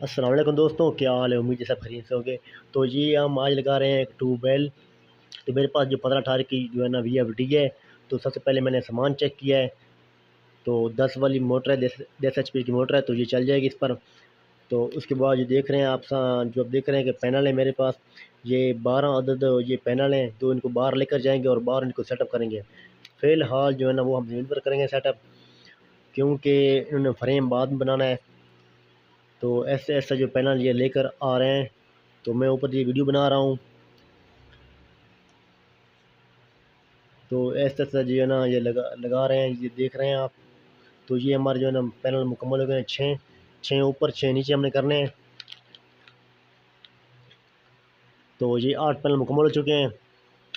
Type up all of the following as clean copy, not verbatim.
अस्सलाम वालेकुम दोस्तों, क्या हाल है। उम्मीद है सब खैरियत से होंगे। तो ये हम आज लगा रहे हैं एक ट्यूबवेल। तो मेरे पास जो 15-18 की जो है ना VFD है। तो सबसे पहले मैंने सामान चेक किया है। तो 10 वाली मोटर है, 10 HP की मोटर है, तो ये चल जाएगी इस पर। तो उसके बाद ये देख रहे हैं आप जो आप देख रहे हैं कि पैनल है मेरे पास। ये 12 अदद ये पैनल हैं, तो इनको बाहर लेकर जाएंगे और बाहर इनको सेटअप करेंगे। फ़िलहाल जो है ना वो हम ज़मीन पर करेंगे सेटअप, क्योंकि इन्होंने फ्रेम बाद में बनाना है। तो ऐसे ऐसा जो पैनल ये लेकर आ रहे हैं, तो मैं ऊपर ये वीडियो बना रहा हूँ। तो ऐसा ऐसा जो है ना ये लगा लगा रहे हैं, ये देख रहे हैं आप। तो ये हमारे जो है ना पैनल मुकम्मल हो गए हैं। छः छः ऊपर 6 नीचे हमने करने हैं। तो ये 8 पैनल मुकम्मल हो चुके हैं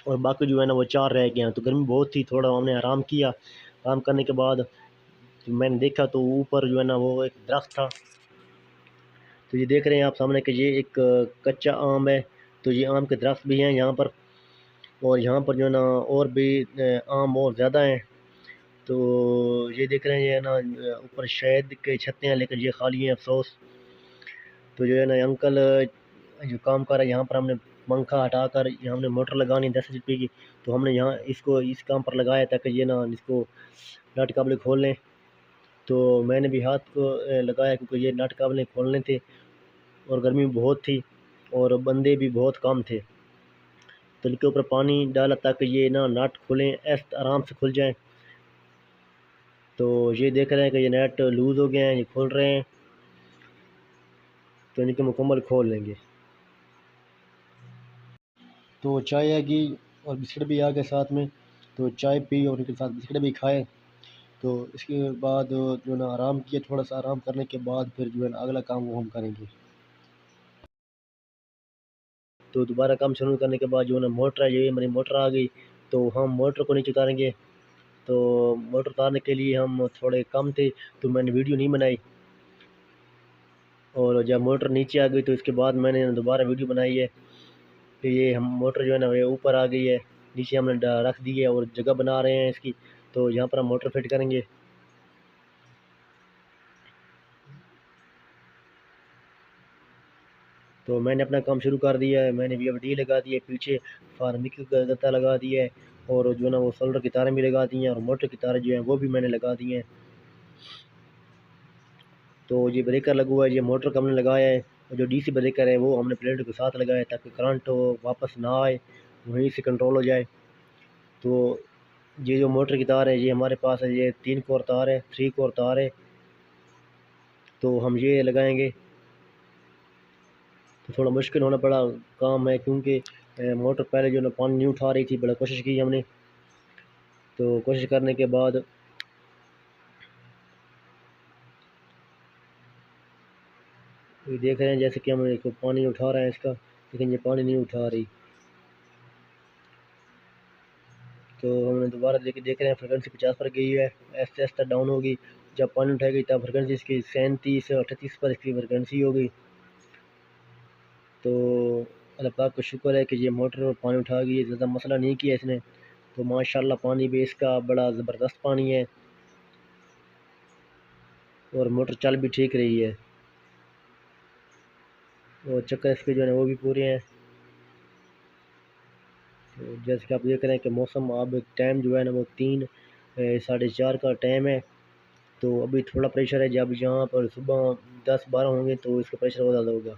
और बाकी जो है ना वो 4 रह गए हैं। तो गर्मी बहुत थी, थोड़ा हमने आराम किया। आराम करने के बाद तो मैंने देखा तो ऊपर जो है ना वो एक दरख्त था। तो ये देख रहे हैं आप सामने कि ये एक कच्चा आम है। तो ये आम के दरख्त भी हैं यहाँ पर, और यहाँ पर जो है ना और भी आम और ज़्यादा हैं। तो ये देख रहे हैं, ये है ना ऊपर शहद के छत्ते हैं, लेकिन ये खाली हैं अफसोस। तो जो है ना अंकल जो काम कर रहे हैं, यहाँ पर हमने पंखा हटाकर यहाँ हमने मोटर लगानी 10 HP की। तो हमने यहाँ इसको इस काम पर लगाया ताकि ये ना इसको नट काबले खोल लें। तो मैंने भी हाथ को लगाया, क्योंकि ये नट काबले खोलने थे और गर्मी बहुत थी और बंदे भी बहुत कम थे। तो इनके ऊपर पानी डाला ताकि ये ना नट खुलें, आराम से खुल जाएँ। तो ये देख रहे हैं कि ये नट लूज़ हो गए हैं, ये खोल रहे हैं। तो इनके मुकम्मल खोल लेंगे। तो चाय आएगी और बिस्किट भी आ गए साथ में। तो चाय पी और उनके साथ बिस्किट भी खाए। तो इसके बाद जो है ना आराम किया, थोड़ा सा आराम करने के बाद फिर जो है ना अगला काम वो हम करेंगे। तो दोबारा काम शुरू करने के बाद जो है ना मोटर है, ये हमारी मोटर आ गई। तो हम मोटर को नीचे उतारेंगे। तो मोटर उतारने के लिए हम थोड़े कम थे, तो मैंने वीडियो नहीं बनाई। और जब मोटर नीचे आ गई तो इसके बाद मैंने दोबारा वीडियो बनाई है कि ये हम मोटर जो है ना ये ऊपर आ गई है। नीचे हमने रख दी है और जगह बना रहे हैं इसकी। तो यहाँ पर हम मोटर फिट करेंगे। तो मैंने अपना काम शुरू कर दिया है। मैंने VFD लगा दी है, पीछे फार्मिक का गत्ता लगा दिया है, और जो है ना वो सोल्डर की तारें भी लगा दी हैं, और मोटर की तारें जो हैं वो भी मैंने लगा दी हैं। तो ये ब्रेकर लगा हुआ है, ये मोटर का हमने लगाया है। और जो DC ब्रेकर है वो हमने प्लेट के साथ लगाया है ताकि करंट वापस ना आए, वहीं से कंट्रोल हो जाए। तो ये जो मोटर की तार है ये हमारे पास है, ये 3 कोर तार है, 3 कोर तार है। तो हम ये लगाएंगे। तो थोड़ा मुश्किल होना पड़ा काम है, क्योंकि मोटर पहले जो है ना पानी नहीं उठा रही थी। बड़ा कोशिश की हमने। तो कोशिश करने के बाद ये देख रहे हैं जैसे कि हम इसको पानी उठा रहे हैं इसका, लेकिन ये पानी नहीं उठा रही। तो हमने दोबारा देख रहे हैं, फ्रिक्वेंसी 50 पर गई है। आहिस्ता आहिस्ता डाउन होगी। जब पानी उठाएगी तब फ्रिक्वेंसी इसकी 37 से 38 पर इसकी फ्रिक्वेंसी होगी। तो अल्लाह पाक का शुक्र है कि ये मोटर पानी उठा गई है, ज़्यादा मसला नहीं किया इसने। तो माशाल्लाह पानी भी इसका बड़ा ज़बरदस्त पानी है, और मोटर चल भी ठीक रही है, और चक्कर इसके जो है वो भी पूरे हैं। तो जैसे कि आप देख रहे हैं कि मौसम अब टाइम जो है ना वो 3 साढ़े 4 का टाइम है। तो अभी थोड़ा प्रेशर है, जब यहाँ पर सुबह 10-12 होंगे तो इसका प्रेशर और ज़्यादा होगा।